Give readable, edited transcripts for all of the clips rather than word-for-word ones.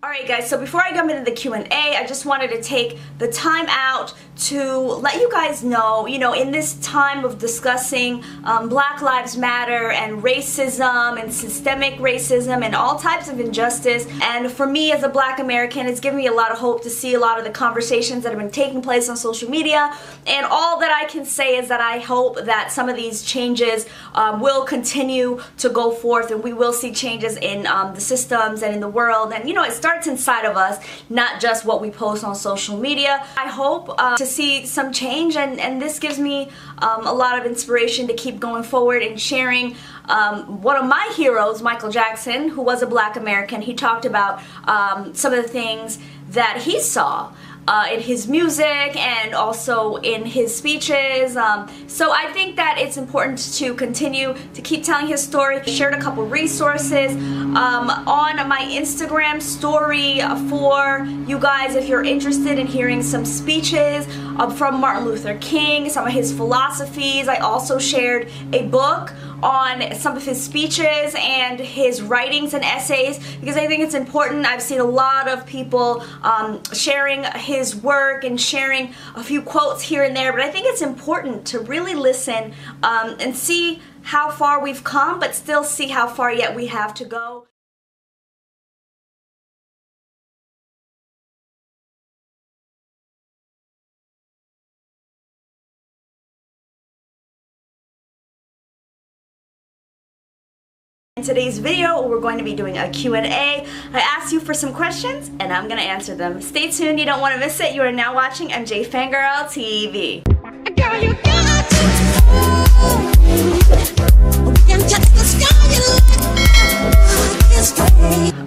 Alright guys, so before I jump into the Q&A, I just wanted to take the time out to let you guys know, in this time of discussing Black Lives Matter and racism and systemic racism and all types of injustice, and for me as a Black American, it's given me a lot of hope to see a lot of the conversations that have been taking place on social media, and all that I can say is that I hope that some of these changes will continue to go forth, and we will see changes in the systems and in the world, and it starts inside of us, not just what we post on social media. I hope to see some change, and this gives me a lot of inspiration to keep going forward and sharing. One of my heroes, Michael Jackson, who was a Black American, he talked about some of the things that he saw in his music and also in his speeches. So I think that it's important to continue to keep telling his story. I shared a couple resources on my Instagram story for you guys if you're interested in hearing some speeches from Martin Luther King, some of his philosophies. I also shared a book on some of his speeches and his writings and essays because I think it's important. I've seen a lot of people sharing his work and sharing a few quotes here and there, but I think it's important to really listen and see how far we've come, but still see how far yet we have to go. In today's video, we're going to be doing a Q&A. I asked you for some questions, and I'm going to answer them. Stay tuned, you don't want to miss it. You are now watching MJFANGIRL TV. Girl, you got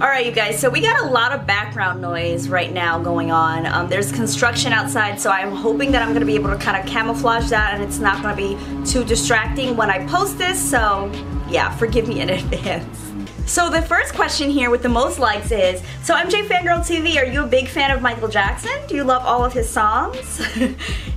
Alright you guys, so we got a lot of background noise right now going on. There's construction outside, so I'm hoping that I'm going to be able to kind of camouflage that and it's not going to be too distracting when I post this, so yeah, forgive me in advance. So the first question here with the most likes is, so MJFANGIRL TV, are you a big fan of Michael Jackson? Do you love all of his songs?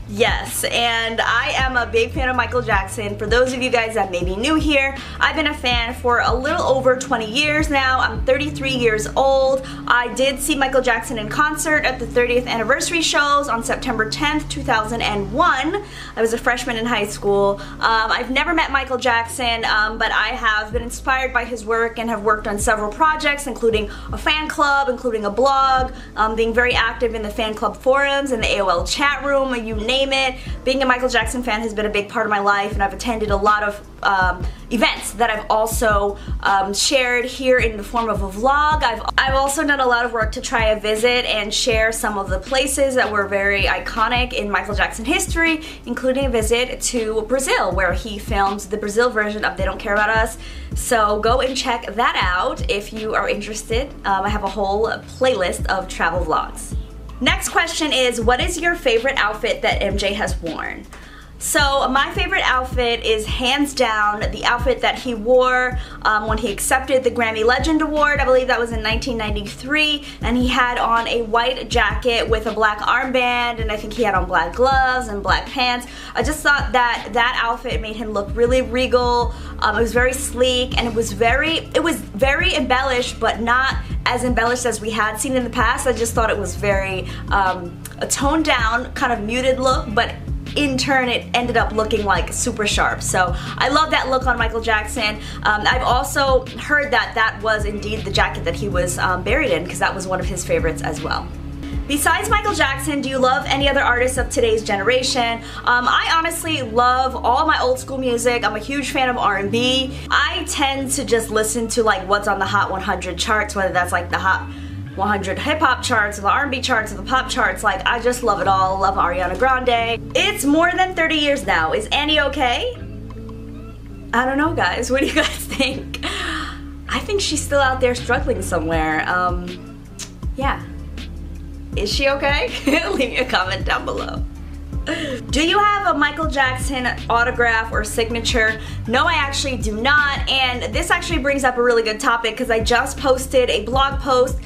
Yes, and I am a big fan of Michael Jackson. For those of you guys that may be new here, I've been a fan for a little over 20 years now. I'm 33 years old. I did see Michael Jackson in concert at the 30th anniversary shows on September 10th, 2001. I was a freshman in high school. I've never met Michael Jackson, but I have been inspired by his work and have worked on several projects, including a fan club, including a blog, being very active in the fan club forums and the AOL chat room, you name it. Being a Michael Jackson fan has been a big part of my life, and I've attended a lot of events that I've also shared here in the form of a vlog. I've also done a lot of work to try to visit and share some of the places that were very iconic in Michael Jackson history, including a visit to Brazil, where he filmed the Brazil version of They Don't Care About Us. So go and check that out if you are interested. I have a whole playlist of travel vlogs. Next question is, what is your favorite outfit that MJ has worn? So my favorite outfit is hands down the outfit that he wore when he accepted the Grammy Legend Award. I believe that was in 1993, and he had on a white jacket with a black armband, and I think he had on black gloves and black pants. I just thought that that outfit made him look really regal. It was very sleek, and it was very embellished, but not as embellished as we had seen in the past. I just thought it was very a toned down, kind of muted look, but in turn it ended up looking like super sharp. So I love that look on Michael Jackson. I've also heard that that was indeed the jacket that he was buried in, because that was one of his favorites as well. Besides Michael Jackson, do you love any other artists of today's generation? I honestly love all my old school music. I'm a huge fan of R&B. I tend to just listen to like what's on the Hot 100 charts, whether that's like the Hot 100 hip-hop charts, or the R&B charts, or the pop charts. Like, I just love it all. Love Ariana Grande. It's more than 30 years now. Is Annie okay? I don't know, guys. What do you guys think? I think she's still out there struggling somewhere. Yeah. Is she okay? Leave me a comment down below. Do you have a Michael Jackson autograph or signature? No, I actually do not, and this actually brings up a really good topic because I just posted a blog post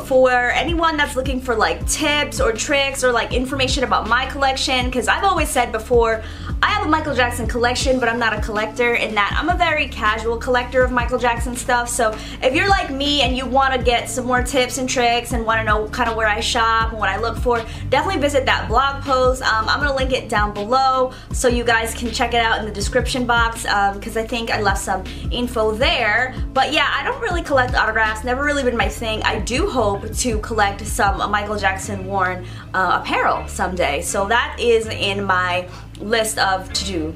for anyone that's looking for like tips or tricks or like information about my collection, because I've always said before, I have a Michael Jackson collection, but I'm not a collector in that I'm a very casual collector of Michael Jackson stuff. So if you're like me and you want to get some more tips and tricks and want to know kind of where I shop and what I look for, definitely visit that blog post. I'm going to link it down below so you guys can check it out in the description box, because I think I left some info there. But yeah, I don't really collect autographs, never really been my thing. I do hope to collect some Michael Jackson worn apparel someday. So that is in my list of to-do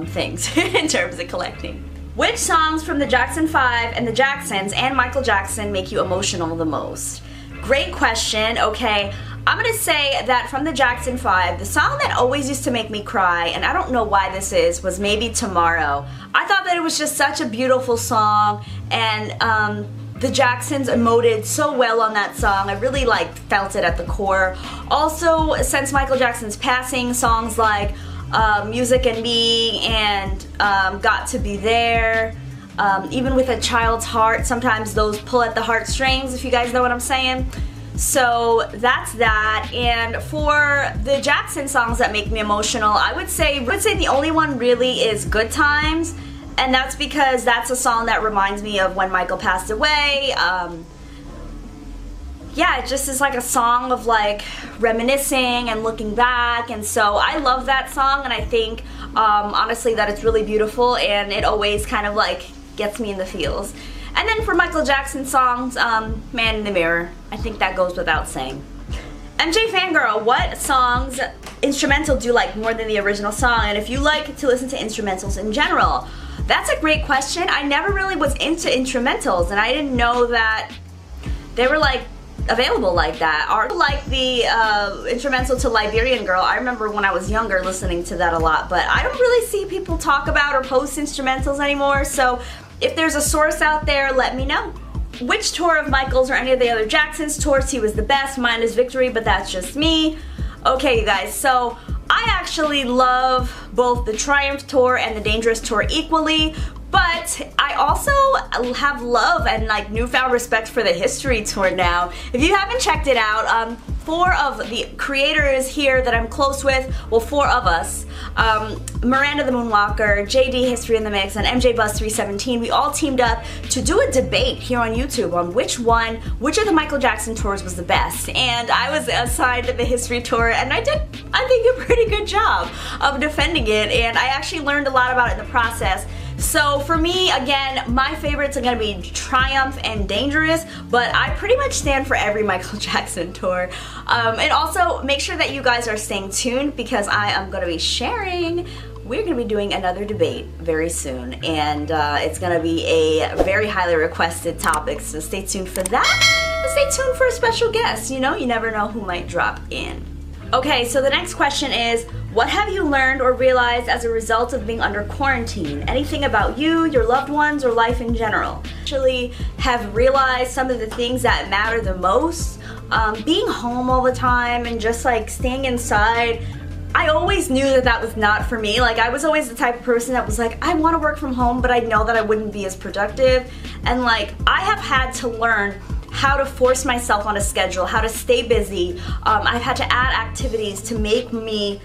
things in terms of collecting. Which songs from the Jackson 5 and the Jacksons and Michael Jackson make you emotional the most? Great question. Okay, I'm gonna say that from the Jackson 5, the song that always used to make me cry, and I don't know why this is, was Maybe Tomorrow. I thought that it was just such a beautiful song, and the Jacksons emoted so well on that song. I really like felt it at the core. Also, since Michael Jackson's passing, songs like Music and Me and Got to Be There, even With a Child's Heart, sometimes those pull at the heartstrings, if you guys know what I'm saying. So that's that. And for the Jackson songs that make me emotional, I would say the only one really is Good Times, and that's because that's a song that reminds me of when Michael passed away. Yeah, it just is like a song of like reminiscing and looking back, and so I love that song, and I think honestly that it's really beautiful, and it always kind of like gets me in the feels. And then for Michael Jackson songs, Man in the Mirror, I think that goes without saying. MJFANGIRL, what songs instrumental do you like more than the original song? And if you like to listen to instrumentals in general, that's a great question. I never really was into instrumentals, and I didn't know that they were like available like that. Or like the instrumental to Liberian Girl. I remember when I was younger listening to that a lot, but I don't really see people talk about or post instrumentals anymore, so if there's a source out there, let me know. Which tour of Michael's or any of the other Jacksons tours he was the best? Mine is Victory, but that's just me. Okay, you guys, so I actually love both the Triumph tour and the Dangerous tour equally, but I also have love and like newfound respect for the History tour now. If you haven't checked it out, 4 of the creators here that I'm close with, well, 4 of us, Miranda the Moonwalker, JD History in the Mix, and MJ Buzz 317, we all teamed up to do a debate here on YouTube on which of the Michael Jackson tours was the best. And I was assigned the History tour, and I did, I think, a pretty good job of defending it, and I actually learned a lot about it in the process. So for me, again, my favorites are going to be Triumph and Dangerous, but I pretty much stand for every Michael Jackson tour. And also, make sure that you guys are staying tuned, because I am going to be sharing, we're going to be doing another debate very soon, and it's going to be a very highly requested topic, so stay tuned for that, and stay tuned for a special guest. You know, you never know who might drop in. Okay, so the next question is, what have you learned or realized as a result of being under quarantine? Anything about you, your loved ones, or life in general? Actually have realized some of the things that matter the most. Being home all the time and just like staying inside, I always knew that that was not for me. Like, I was always the type of person that was like, I want to work from home, but I know that I wouldn't be as productive. And like, I have had to learn how to force myself on a schedule, how to stay busy. I've had to add activities to make me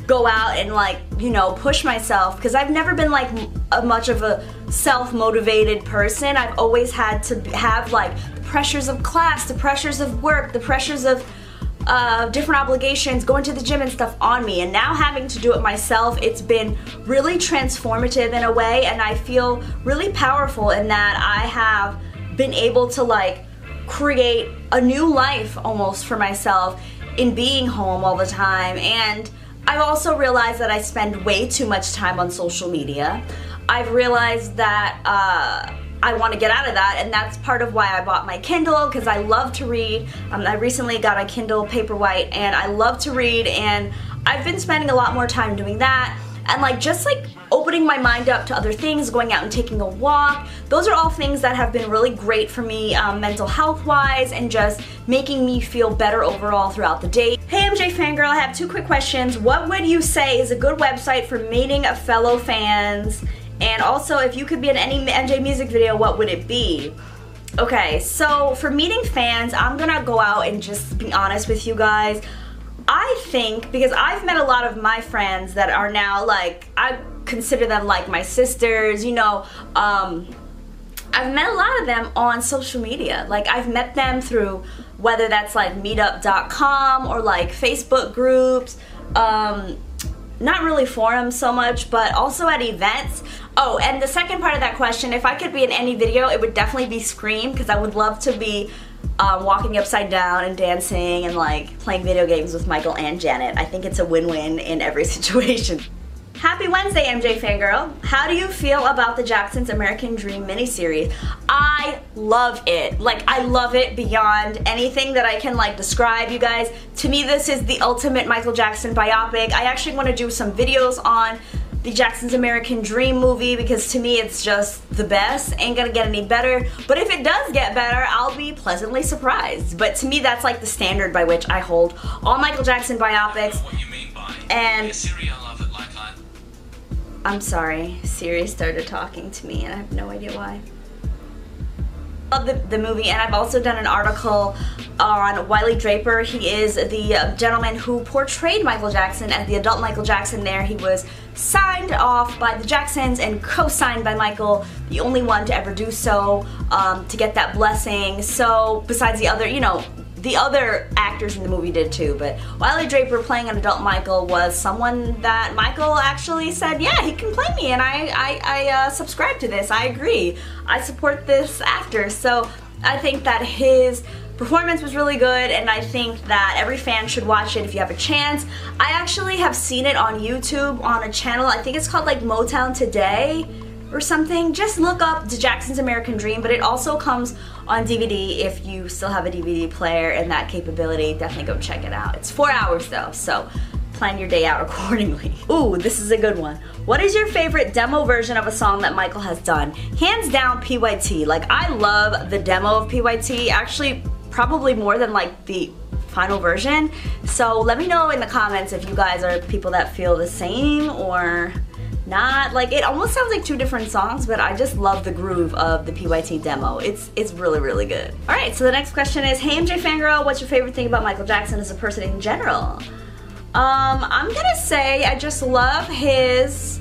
go out and like, you know, push myself, because I've never been like much of a self-motivated person. I've always had to have like the pressures of class, the pressures of work, the pressures of different obligations, going to the gym and stuff on me, and now having to do it myself, it's been really transformative in a way, and I feel really powerful in that I have been able to like create a new life almost for myself in being home all the time. And I've also realized that I spend way too much time on social media. I've realized that I want to get out of that, and that's part of why I bought my Kindle, because I love to read. I recently got a Kindle Paperwhite, and I love to read, and I've been spending a lot more time doing that, and like just like opening my mind up to other things, going out and taking a walk. Those are all things that have been really great for me mental health wise, and just making me feel better overall throughout the day. Hey MJFANGIRL, I have 2 quick questions. What would you say is a good website for meeting fellow fans? And also, if you could be in any MJ music video, what would it be? Okay, so for meeting fans, I'm gonna go out and just be honest with you guys. I think, because I've met a lot of my friends that are now like, I consider them like my sisters, you know, I've met a lot of them on social media. Like, I've met them through, whether that's like meetup.com or like Facebook groups, not really forums so much, but also at events. Oh, and the second part of that question, if I could be in any video, it would definitely be Scream, because I would love to be walking upside down and dancing and like playing video games with Michael and Janet. I think it's a win-win in every situation. Happy Wednesday, MJ Fangirl. How do you feel about the Jackson's American Dream miniseries? I love it. Like, I love it beyond anything that I can like describe, you guys. To me, this is the ultimate Michael Jackson biopic. I actually want to do some videos on the Jackson's American Dream movie, because to me it's just the best. Ain't gonna get any better, but if it does get better, I'll be pleasantly surprised. But to me, that's like the standard by which I hold all Michael Jackson biopics. And I'm sorry, Siri started talking to me and I have no idea why. Love the movie, and I've also done an article on Wiley Draper. He is the gentleman who portrayed Michael Jackson as the adult Michael Jackson there. He was signed off by the Jacksons and co-signed by Michael, the only one to ever do so, to get that blessing. So besides the other, you know, the other actors in the movie did too, but Wiley Draper playing an adult Michael was someone that Michael actually said, yeah, he can play me, and I subscribe to this, I agree, I support this actor. So I think that his performance was really good, and I think that every fan should watch it if you have a chance. I actually have seen it on YouTube on a channel, I think it's called like Motown Today or something. Just look up The Jackson's American Dream, but it also comes on DVD if you still have a DVD player and that capability. Definitely go check it out. It's 4 hours though, so plan your day out accordingly. Ooh, this is a good one. What is your favorite demo version of a song that Michael has done? Hands down, PYT. Like, I love the demo of PYT, actually probably more than like the final version. So let me know in the comments if you guys are people that feel the same or not. Like, it almost sounds like two different songs, but I just love the groove of the PYT demo. It's really, really good. Alright, so the next question is, hey MJ Fangirl, what's your favorite thing about Michael Jackson as a person in general? I'm gonna say I just love his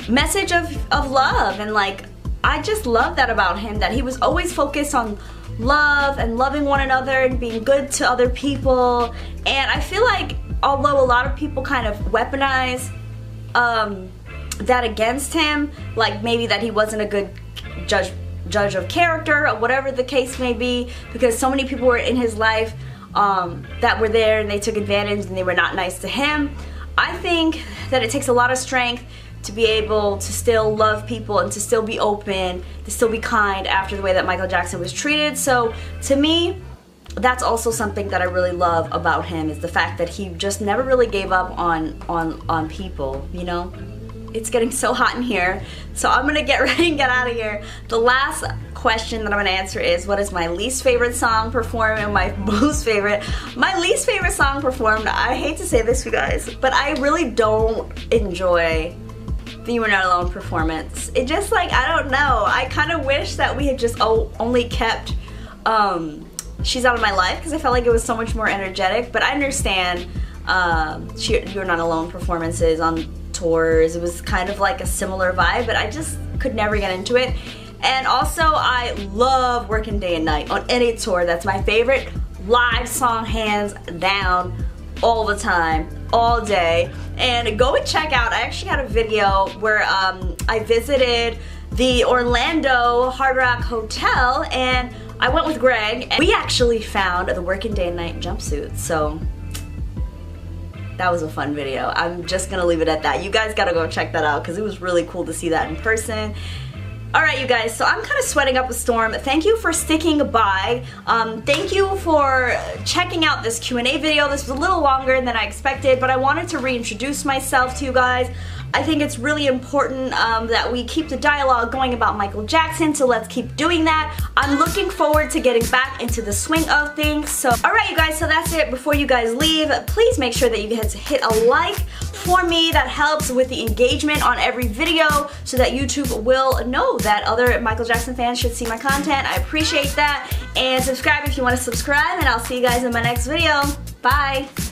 message of love, and like, I just love that about him, that he was always focused on love and loving one another and being good to other people. And I feel like, although a lot of people kind of weaponize that against him, like maybe that he wasn't a good judge of character or whatever the case may be, because so many people were in his life that were there and they took advantage and they were not nice to him. I think that it takes a lot of strength to be able to still love people and to still be open, to still be kind after the way that Michael Jackson was treated. So to me, that's also something that I really love about him, is the fact that he just never really gave up on people, you know? It's getting so hot in here, so I'm gonna get ready and get out of here. The last question that I'm gonna answer is, what is my least favorite song performed and my most favorite? My least favorite song performed, I hate to say this, you guys, but I really don't enjoy the You Were Not Alone performance. It just, like, I don't know. I kind of wish that we had just only kept She's Out of My Life, because I felt like it was so much more energetic, but I understand You Were Not Alone performances on tours. It was kind of like a similar vibe, but I just could never get into it. And also, I love Working Day and Night on any tour. That's my favorite live song, hands down, all the time, all day. And go and check out, I actually had a video where I visited the Orlando Hard Rock Hotel, and I went with Greg, and we actually found the Working Day and Night jumpsuit. So that was a fun video. I'm just gonna leave it at that. You guys gotta go check that out, because it was really cool to see that in person. Alright, you guys, so I'm kind of sweating up a storm. Thank you for sticking by. Thank you for checking out this Q&A video. This was a little longer than I expected, but I wanted to reintroduce myself to you guys. I think it's really important that we keep the dialogue going about Michael Jackson, so let's keep doing that. I'm looking forward to getting back into the swing of things. So, alright you guys, so that's it. Before you guys leave, please make sure that you guys hit a like for me. That helps with the engagement on every video so that YouTube will know that other Michael Jackson fans should see my content. I appreciate that. And subscribe if you want to subscribe, and I'll see you guys in my next video. Bye!